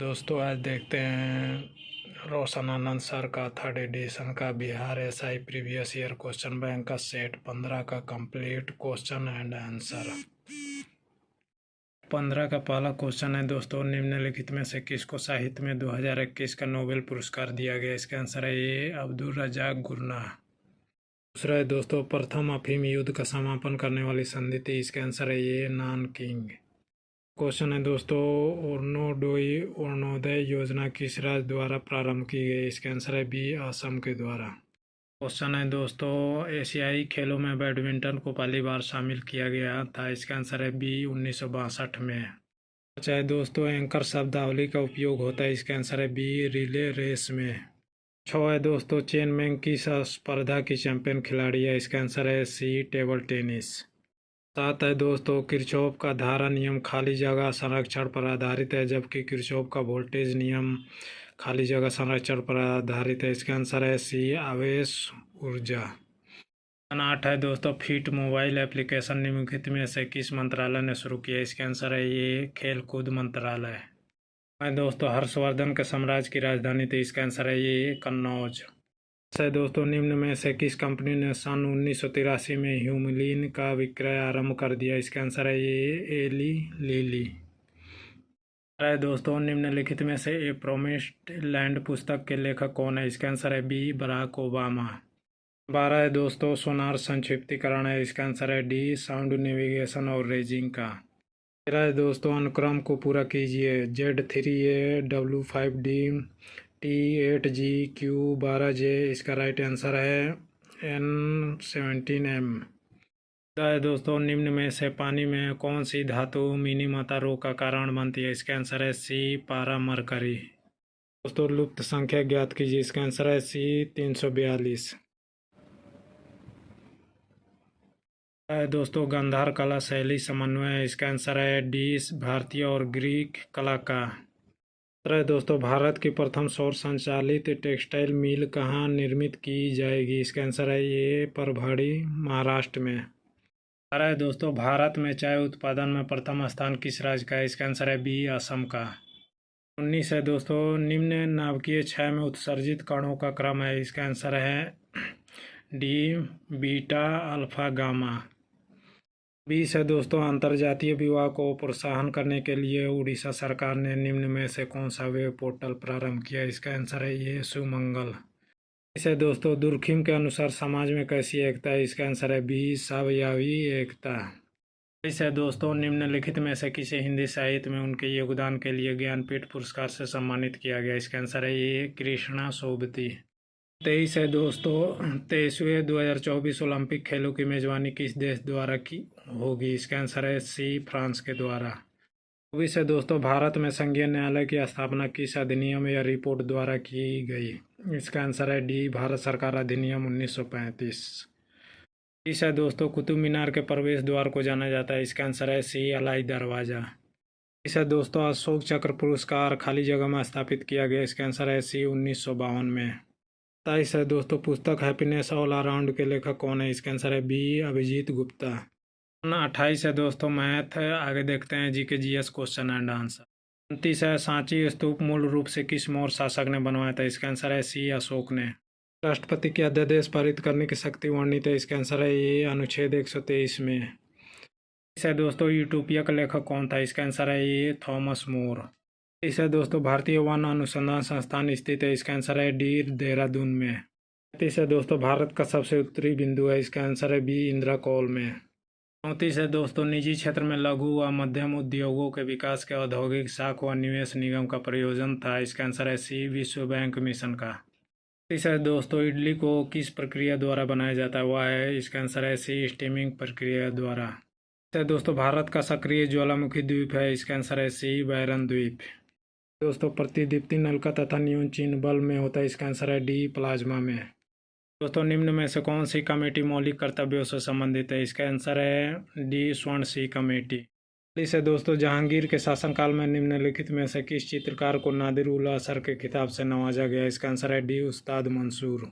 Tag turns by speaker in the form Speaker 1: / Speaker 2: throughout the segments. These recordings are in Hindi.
Speaker 1: दोस्तों आज देखते हैं रोशन आनंद सर का थर्ड एडिशन का Bihar SI previous year question bank का सेट 15 का कंप्लीट क्वेश्चन एंड आंसर। 15 का पहला क्वेश्चन है दोस्तों, निम्नलिखित में से किसको साहित्य में 2021 का नोबेल पुरस्कार दिया गया? इसका आंसर है ये अब्दुल रजाक गुरनाह। दूसरा है दोस्तों, प्रथम अफीम युद्ध का समापन करने वाली संधि थी? इसका आंसर है ये नानकिंग। क्वेश्चन है दोस्तों, अरुणोदय योजना किस राज्य द्वारा प्रारंभ की गई? इसका आंसर है बी असम के द्वारा। क्वेश्चन है दोस्तों, एशियाई खेलों में बैडमिंटन को पहली बार शामिल किया गया था? इसका आंसर है बी 1962 में। चाहे दोस्तों, एंकर शब्दावली का उपयोग होता है? इसका आंसर है बी रिले रेस में। 6 है दोस्तों, चेन मेंग किस स्पर्धा की चैंपियन खिलाड़ी है? इसका आंसर है सी टेबल टेनिस। 7 है दोस्तों, किरचॉफ का धारा नियम खाली जगह संरक्षण पर आधारित है, जबकि किरचॉफ का वोल्टेज नियम खाली जगह संरक्षण पर आधारित है? इसका आंसर है सी आवेश ऊर्जा। 8 है दोस्तों, फिट मोबाइल एप्लीकेशन निम्नलिखित में से किस मंत्रालय ने शुरू किया? इसका आंसर है ये खेल कूद मंत्रालय है। दोस्तों, हर्षवर्धन के साम्राज्य की राजधानी थी? इसका आंसर है ये कन्नौज है। दोस्तों, निम्न में से किस कंपनी ने सन 1983 में ह्यूमलिन का विक्रय आरंभ कर दिया? इसका आंसर है ये एली लिली है। दोस्तों, निम्नलिखित में से ए प्रोमिस्ड लैंड पुस्तक के लेखक कौन है? इसका आंसर है बी बराक ओबामा। 12 है दोस्तों, सोनार संक्षिप्तीकरण है? इसका आंसर है डी साउंड नेविगेशन और रेजिंग का। 13 है दोस्तों, अनुक्रम को पूरा कीजिए। Z3A W5D T8G Q12J। इसका राइट आंसर है N17M। है दोस्तों, निम्न में से पानी में कौन सी धातु मिनीमाता रोग का कारण बनती है? इसका आंसर है सी पारा मरकरी। दोस्तों, लुप्त संख्या ज्ञात कीजिए। इसका आंसर है सी 342। दोस्तों, गांधार कला शैली समन्वय है? इसका आंसर है डी भारतीय और ग्रीक कला का। दोस्तों, भारत की प्रथम सौर संचालित टेक्सटाइल मिल कहाँ निर्मित की जाएगी? इसका आंसर है ये परभणी महाराष्ट्र में। दोस्तों, भारत में चाय उत्पादन में प्रथम स्थान किस राज्य का है? इसका आंसर है बी असम का। 19 है दोस्तों, निम्न नाभिकीय क्षय में उत्सर्जित कणों का क्रम है? इसका आंसर है डी बीटा अल्फा गामा। 20 है दोस्तों, अंतर्जातीय विवाह को प्रोत्साहन करने के लिए उड़ीसा सरकार ने निम्न में से कौन सा वेब पोर्टल प्रारंभ किया? इसका आंसर है ये सुमंगल। इसे दोस्तों, दुर्खिम के अनुसार समाज में कैसी एकता है? इसका आंसर है बी सावयवी एकता। इसे दोस्तों, निम्नलिखित में से किसी हिंदी साहित्य में उनके योगदान के लिए ज्ञानपीठ पुरस्कार से सम्मानित किया गया? इसका आंसर है ये कृष्णा सोबती। 23 है दोस्तों, 23वें 2024 ओलंपिक खेलों की मेजबानी किस देश द्वारा की होगी? इसका आंसर है सी फ्रांस के द्वारा। 24 है दोस्तों, भारत में संघीय न्यायालय की स्थापना किस अधिनियम या रिपोर्ट द्वारा की गई? इसका आंसर है डी भारत सरकार अधिनियम 1935। 30 है दोस्तों, कुतुब मीनार के प्रवेश द्वार को जाना जाता है? इसका आंसर है सी अलाई दरवाजा। 30 है दोस्तों, अशोक चक्र पुरस्कार खाली जगह में स्थापित किया गया? इसका आंसर है सी 1952 में। 27 है दोस्तों, पुस्तक हैप्पीनेस ऑल अराउंड के लेखक कौन है? इसका आंसर है बी अभिजीत गुप्ता। 28 है दोस्तों, मैथ है। आगे देखते हैं जी के GS क्वेश्चन एंड आंसर। 29 है, सांची स्तूप मूल रूप से किस मौर्य शासक ने बनवाया था? इसका आंसर है सी अशोक ने। राष्ट्रपति के अध्यादेश पारित करने की शक्ति वर्णित है? इसका आंसर है ये अनुच्छेद 123 में। इसे दोस्तों, यूटोपिया का लेखक कौन था? इसका आंसर है ये थॉमस मोर। इसे दोस्तों, भारतीय वन अनुसंधान संस्थान स्थित है? इसका आंसर है डी देहरादून में। इसे दोस्तों, भारत का सबसे उत्तरी बिंदु है? इसका आंसर है बी इंदिरा कौल में। 34 है दोस्तों, निजी क्षेत्र में लघु व मध्यम उद्योगों के विकास के औद्योगिक शाख व निवेश निगम का प्रयोजन था? इसका आंसर है सी विश्व बैंक मिशन का। 30 है दोस्तों, इडली को किस प्रक्रिया द्वारा बनाया जाता है? वह है? इसका आंसर है सी स्टीमिंग प्रक्रिया द्वारा। दोस्तों, भारत का सक्रिय ज्वालामुखी द्वीप है? इसका आंसर है सी बैरन द्वीप। दोस्तों, प्रतिदीप्ति नलका तथा न्यून चिन्ह बल्ब में होता है? इसका आंसर है डी प्लाज्मा में। दोस्तों, निम्न में से कौन सी कमेटी मौलिक कर्तव्यों से संबंधित है? इसका आंसर है डी स्वर्ण सी कमेटी। इसे दोस्तों, जहांगीर के शासनकाल में निम्नलिखित में से किस चित्रकार को नादिर उल असर के खिताब से नवाजा गया? इसका आंसर है डी उस्ताद मंसूर।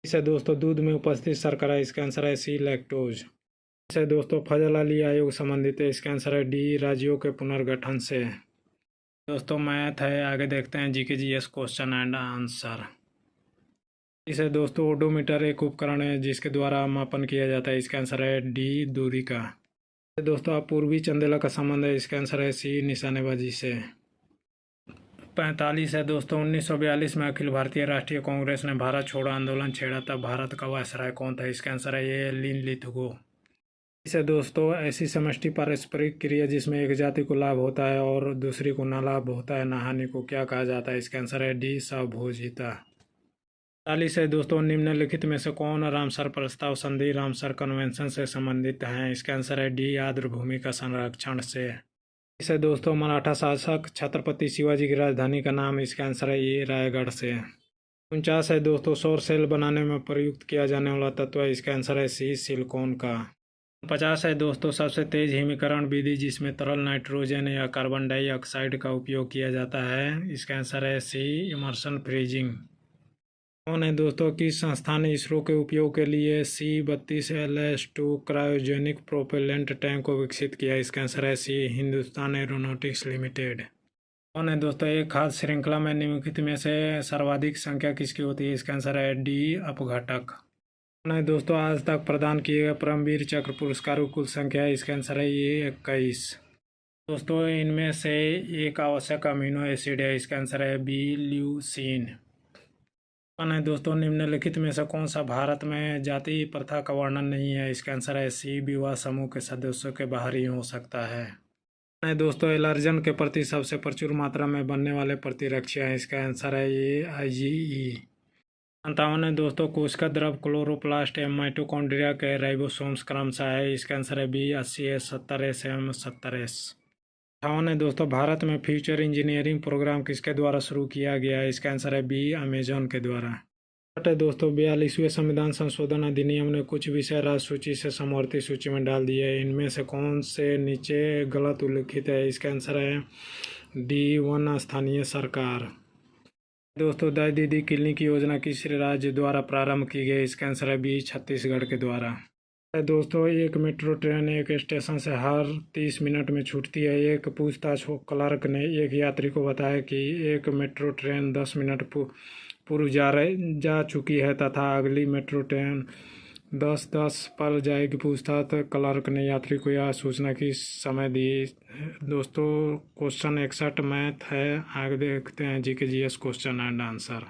Speaker 1: इसे दोस्तों, दूध में उपस्थित शर्करा? इसका आंसर है सी लैक्टोज। इसे दोस्तों, फजल अली आयोग संबंधित है? इसका आंसर है डी राज्यों के पुनर्गठन से। दोस्तों मैथ है, आगे देखते हैं GK GS question and answer. इसे दोस्तों ओडोमीटर एक उपकरण है जिसके द्वारा मापन किया जाता है। इसका आंसर है डी, दूरी का। दोस्तों अपूर्वी चंदेला का संबंध है। इसका आंसर है सी, निशानेबाजी से। 45 है दोस्तों, 1942 में अखिल भारतीय राष्ट्रीय कांग्रेस ने भारत छोड़ो आंदोलन छेड़ा, तब भारत का वायसराय कौन था? इसका आंसर है ये, लिन लिथगो। इसे दोस्तों ऐसी समष्टि पारस्परिक क्रिया जिसमें एक जाति को लाभ होता है और दूसरी को न लाभ होता है, न हानि को क्या कहा जाता है? इसका आंसर है डी, सभोजिता। 40 है दोस्तों, निम्नलिखित में से कौन रामसर प्रस्ताव संधि रामसर कन्वेंशन से संबंधित है? इसका आंसर है डी, आर्द्र भूमि का संरक्षण से। इसे दोस्तों मराठा शासक छत्रपति शिवाजी की राजधानी का नाम? इसका आंसर है ये, रायगढ़ से। 49 है दोस्तों, सौर सेल बनाने में प्रयुक्त किया जाने वाला तत्व? इसका आंसर है सी, सिलिकॉन का। 50 है दोस्तों, सबसे तेज हिमीकरण विधि जिसमें तरल नाइट्रोजन या कार्बन डाइऑक्साइड का उपयोग किया जाता है? इसका आंसर है सी, इमर्शन फ्रीजिंग। कौन है दोस्तों, किस संस्था ने इसरो के उपयोग के लिए C-32LS2 क्रायोजेनिक प्रोपेलेंट टैंक को विकसित किया? इसका आंसर है सी, हिंदुस्तान एरोनॉटिक्स लिमिटेड। कौन है दोस्तों, एक खाद्य श्रृंखला में निम्नलिखित में से सर्वाधिक संख्या किसकी होती है? इसका आंसर है डी, अपघटक। कौन है दोस्तों, आज तक प्रदान किए गए परमवीर चक्र पुरस्कारों की कुल संख्या है? इसका आंसर है ये, 21। दोस्तों इनमें से एक आवश्यक अमीनो एसिड है? इसका आंसर है बी, ल्यूसीन। कौन है दोस्तों, निम्नलिखित में से कौन सा भारत में जाति प्रथा का वर्णन नहीं है? इसका आंसर है सी, विवाह समूह के सदस्यों के बाहर ही हो सकता है। कौन है दोस्तों, एलर्जन के प्रति सबसे प्रचुर मात्रा में बनने वाले प्रतिरक्षी हैं? इसका आंसर है ये, IgE। 57 है दोस्तों, कोशिका द्रव क्लोरोप्लास्ट एवं माइटोकॉन्ड्रिया के राइबोसोम्स क्रमशः है? इसका आंसर है बी, 80S, 70S एवं 70S। 58 है दोस्तों, भारत में फ्यूचर इंजीनियरिंग प्रोग्राम किसके द्वारा शुरू किया गया है? इसका आंसर है बी, अमेजॉन के द्वारा। है दोस्तों, 42वें संविधान संशोधन अधिनियम ने कुछ विषय राज्य सूची से समवर्ती सूची में डाल दिए हैं। इनमें से कौन से नीचे गलत उल्लिखित है? इसका आंसर है डी, वन स्थानीय सरकार। दोस्तों दाई दीदी क्लिनिक योजना किस राज्य द्वारा प्रारंभ की गई? इसका आंसर है बी, छत्तीसगढ़ के द्वारा। दोस्तों एक मेट्रो ट्रेन एक स्टेशन से हर 30 मिनट में छूटती है। एक पूछताछ क्लर्क ने एक यात्री को बताया कि एक मेट्रो ट्रेन 10 मिनट पूर्व जा चुकी है तथा अगली मेट्रो ट्रेन 10:10 पर जाएगी। पूछताछ क्लर्क ने यात्री को यह सूचना की समय दी। दोस्तों क्वेश्चन 61 मैथ है, आगे देखते हैं GK GS question and answer.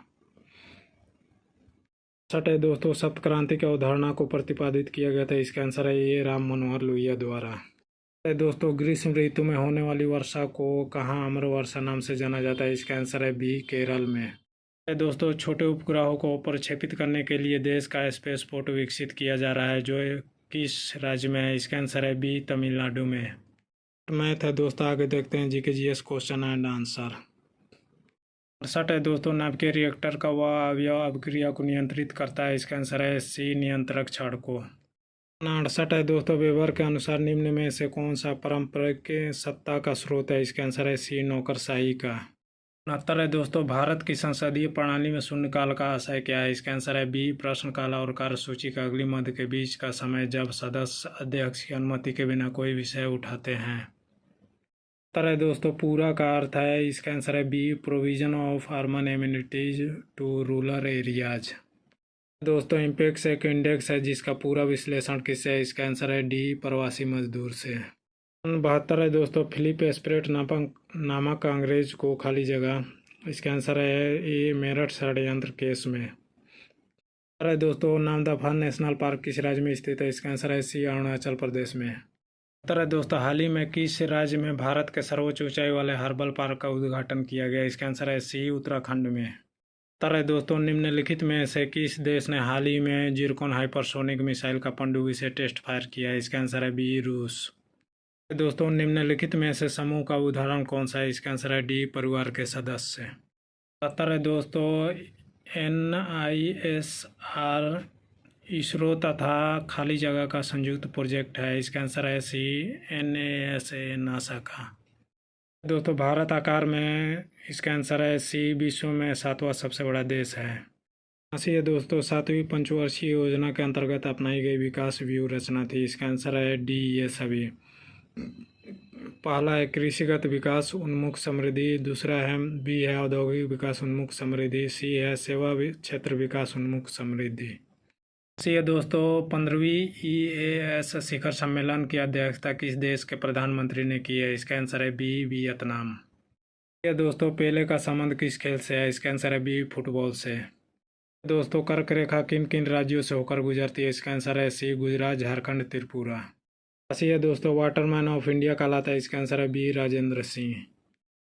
Speaker 1: छठे दोस्तों, सप्त क्रांति की अवधारणा को प्रतिपादित किया गया था? इसका आंसर है ये, राम मनोहर लोहिया द्वारा। दोस्तों ग्रीष्म ऋतु में होने वाली वर्षा को कहाँ अमर वर्षा नाम से जाना जाता है? इसका आंसर है बी, केरल में। दोस्तों छोटे उपग्रहों को प्रक्षेपित करने के लिए देश का स्पेसपोर्ट विकसित किया जा रहा है, जो किस राज्य में है? इसका आंसर है बी, तमिलनाडु में। मैथ है दोस्तों, आगे देखते हैं GK GS question and answer. 68 है दोस्तों, नाभिकीय रिएक्टर का वह अवयव अभिक्रिया को नियंत्रित करता है? इसका आंसर है सी, नियंत्रक छड़ को। 68 है दोस्तों, वेबर के अनुसार निम्न में से कौन सा पारंपरिक सत्ता का स्रोत है? इसका आंसर है सी, नौकरशाही का। 69 है दोस्तों, भारत की संसदीय प्रणाली में शून्यकाल का आशय क्या है? इसका आंसर है बी, प्रश्नकाल और कार्यसूची का अगली मध्य के बीच का समय जब सदस्य अध्यक्ष की अनुमति के बिना कोई विषय उठाते हैं। है दोस्तों, पूरा का अर्थ है? इसका आंसर है B, provision of urban amenities to rural areas. दोस्तों इम्पेक्स एक इंडेक्स है जिसका पूरा विश्लेषण किससे है? इसका आंसर है डी, प्रवासी मजदूर से। 72 है दोस्तों, फिलिप एस्प्रेट नामक अंग्रेज को खाली जगह? इसका आंसर है ए, मेरठ षड्यंत्र केस में। है दोस्तों, नामदफा नेशनल पार्क किस राज्य में स्थित है? इसका आंसर है सी, अरुणाचल प्रदेश में। है दोस्तों, हाल ही में किस राज्य में भारत के सर्वोच्च ऊंचाई वाले हर्बल पार्क का उद्घाटन किया गया? इसका आंसर है सी, उत्तराखंड में। है दोस्तों, निम्नलिखित में से किस देश ने हाल ही में जिरकॉन हाइपरसोनिक मिसाइल का पनडुब्बी से टेस्ट फायर किया है? इसका आंसर है बी, रूस। दोस्तों निम्नलिखित में से समूह का उदाहरण कौन सा है? इसका आंसर है डी, परिवार के सदस्य। 70 है दोस्तों, NISR इसरो तथा खाली जगह का संयुक्त प्रोजेक्ट है? इसका आंसर है सी, NASA नासा का। दोस्तों भारत आकार में, इसका आंसर है सी, विश्व में 7वां सबसे बड़ा देश है। ऐसी है दोस्तों, 7वीं पंचवर्षीय योजना के अंतर्गत अपनाई गई विकास व्यूह रचना थी? इसका आंसर है डी, ये सभी। पहला है कृषिगत विकास उन्मुख समृद्धि, दूसरा है बी है औद्योगिक विकास उन्मुख समृद्धि, सी है सेवा क्षेत्र विकास उन्मुख समृद्धि। सी है दोस्तों 15वीं EAS शिखर सम्मेलन की अध्यक्षता किस देश के प्रधानमंत्री ने की है? इसका आंसर है बी वियतनाम। ये दोस्तों पेले का संबंध किस खेल से है? इसका आंसर है बी फुटबॉल से। दोस्तों कर्क रेखा किन किन राज्यों से होकर गुजरती है? इसका आंसर है सी गुजरात, झारखंड, त्रिपुरा। राशि है दोस्तों वाटरमैन ऑफ इंडिया कहलाता है, इसका आंसर है बी राजेंद्र सिंह।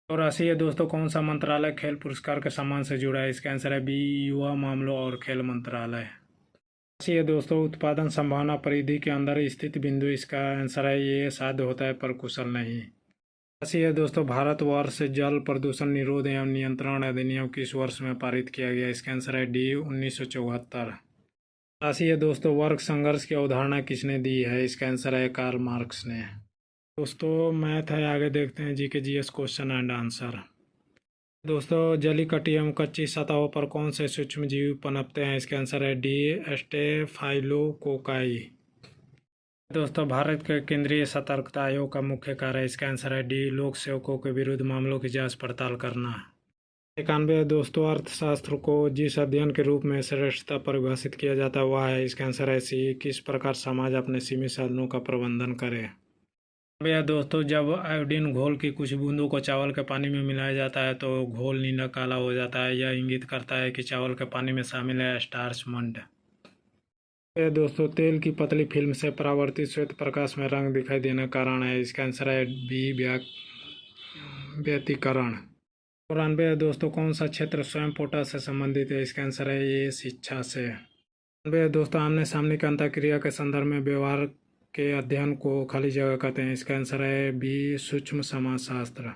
Speaker 1: और राशि है दोस्तों कौन सा मंत्रालय खेल पुरस्कार के सम्मान से जुड़ा है? इसका आंसर है बी युवा मामलों और खेल मंत्रालय। राशि है दोस्तों उत्पादन संभावना परिधि के अंदर स्थित बिंदु, इसका आंसर है ये साध्य होता है पर कुशल नहीं। राशि है दोस्तों भारतवर्ष जल प्रदूषण निरोध एवं नियंत्रण अधिनियम किस वर्ष में पारित किया गया? इसका आंसर है डी 1974। राशि है दोस्तों वर्ग संघर्ष की अवधारणा किसने दी है? इसका आंसर है कार्ल मार्क्स ने। दोस्तों मैथ है, आगे देखते हैं GK GS question and answer. दोस्तों जलीकटी एवं कच्ची सतहों पर कौन से सूक्ष्म जीव पनपते हैं? इसका आंसर है डी स्टेफाइलोकोकाई। दोस्तों भारत के केंद्रीय सतर्कता आयोग का मुख्य कार्य, इसका आंसर है डी लोक सेवकों के विरुद्ध मामलों की जांच पड़ताल करना। 91 दोस्तों अर्थशास्त्र को जिस अध्ययन के रूप में श्रेष्ठता परिभाषित किया जाता है वह है, इसका आंसर है सी किस प्रकार समाज अपने सीमित साधनों का प्रबंधन करे। भैया दोस्तों जब आयोडीन घोल की कुछ बूंदों को चावल के पानी में मिलाया जाता है तो घोल नीला काला हो जाता है, यह इंगित करता है कि चावल के पानी में शामिल है स्टार्च मंड। दोस्तों तेल की पतली फिल्म से परावर्तित श्वेत प्रकाश में रंग दिखाई देने का कारण है, इसका आंसर है बी व्यतिकरण। 94 दोस्तों कौन सा क्षेत्र स्वयं पोटा से संबंधित है? इसका आंसर है ये शिक्षा से। 92 दोस्तों आमने सामने की अंतःक्रिया के संदर्भ में व्यवहार के अध्ययन को खाली जगह कहते हैं, इसका आंसर है बी सूक्ष्म समाजशास्त्र।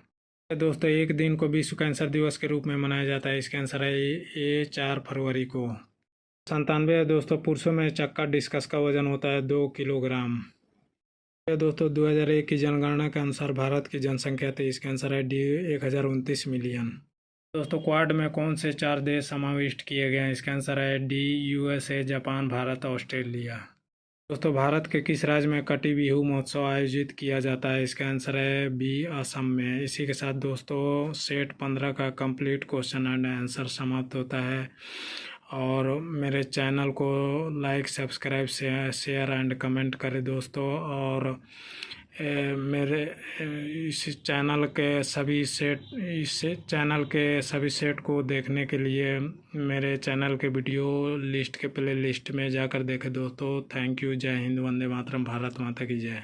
Speaker 1: दोस्तों एक दिन को विश्व कैंसर दिवस के रूप में मनाया जाता है, इसका आंसर है ए 4 फरवरी को। 97 दोस्तों पुरुषों में चक्का डिस्कस का वजन होता है 2 किलोग्राम। दोस्तों 2001 की जनगणना के अनुसार भारत की जनसंख्या थी, इसका आंसर है डी 1029 मिलियन। दोस्तों क्वाड में कौन से 4 देश समाविष्ट किए गए हैं? इसका आंसर है D USA, Japan, Bharat, Australia. दोस्तों भारत के किस राज्य में कटी बिहू महोत्सव आयोजित किया जाता है? इसका आंसर है बी असम में। इसी के साथ दोस्तों सेट 15 का कंप्लीट क्वेश्चन एंड आंसर समाप्त होता है। और मेरे चैनल को like subscribe share and comment करें दोस्तों। और मेरे इस चैनल के सभी सेट को देखने के लिए मेरे चैनल के वीडियो लिस्ट के प्ले लिस्ट में जाकर देखें दोस्तों। Thank you. जय हिंद, वंदे मातरम, भारत माता की जय।